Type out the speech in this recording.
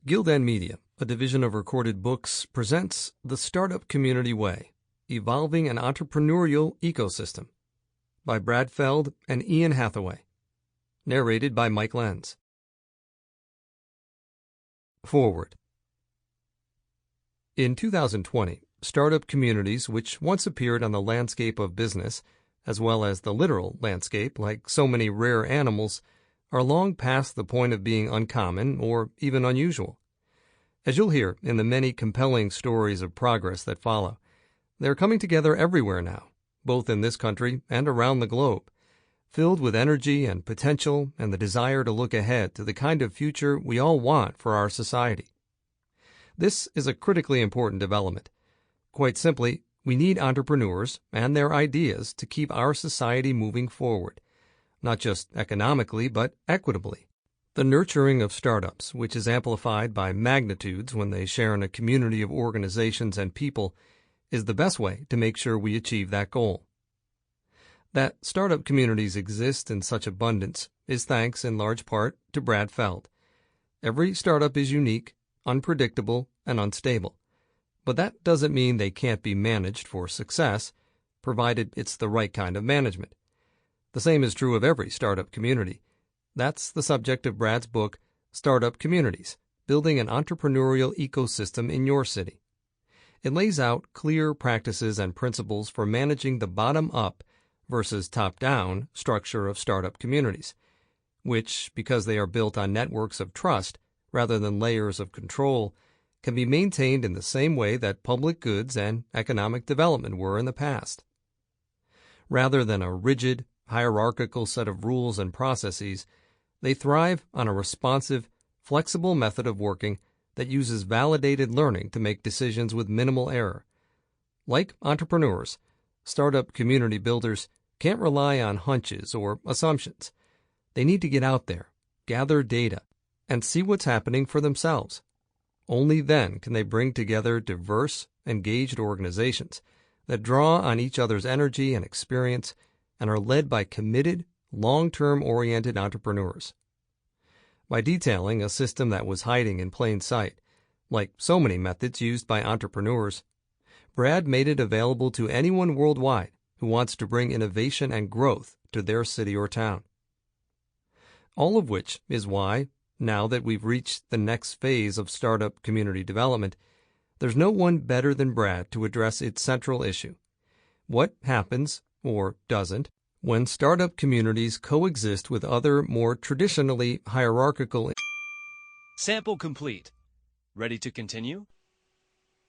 Gildan Media, a division of Recorded Books, presents The Startup Community Way, Evolving an Entrepreneurial Ecosystem by Brad Feld and Ian Hathaway. Narrated by Mike Lenz. Forward. In 2020, startup communities, which once appeared on the landscape of business, as well as the literal landscape, like so many rare animals, are long past the point of being uncommon or even unusual. As you'll hear in the many compelling stories of progress that follow, they're coming together everywhere now, both in this country and around the globe, filled with energy and potential and the desire to look ahead to the kind of future we all want for our society. This is a critically important development. Quite simply, we need entrepreneurs and their ideas to keep our society moving forward, not just economically, but equitably. The nurturing of startups, which is amplified by magnitudes when they share in a community of organizations and people, is the best way to make sure we achieve that goal. That startup communities exist in such abundance is thanks in large part to Brad Feld. Every startup is unique, unpredictable, and unstable. But that doesn't mean they can't be managed for success, provided it's the right kind of management. The same is true of every startup community. That's the subject of Brad's book, Startup Communities, Building an Entrepreneurial Ecosystem in Your City. It lays out clear practices and principles for managing the bottom-up versus top-down structure of startup communities, which, because they are built on networks of trust rather than layers of control, can be maintained in the same way that public goods and economic development were in the past. Rather than a rigid, hierarchical set of rules and processes, they thrive on a responsive, flexible method of working that uses validated learning to make decisions with minimal error. Like entrepreneurs, startup community builders can't rely on hunches or assumptions. They need to get out there, gather data, and see what's happening for themselves. Only then can they bring together diverse, engaged organizations that draw on each other's energy and experience and are led by committed, long-term oriented entrepreneurs. By detailing a system that was hiding in plain sight, like so many methods used by entrepreneurs, Brad made it available to anyone worldwide who wants to bring innovation and growth to their city or town. All of which is why, now that we've reached the next phase of startup community development, there's no one better than Brad to address its central issue. What happens, or doesn't, when startup communities coexist with other, more traditionally hierarchical... Sample complete. Ready to continue?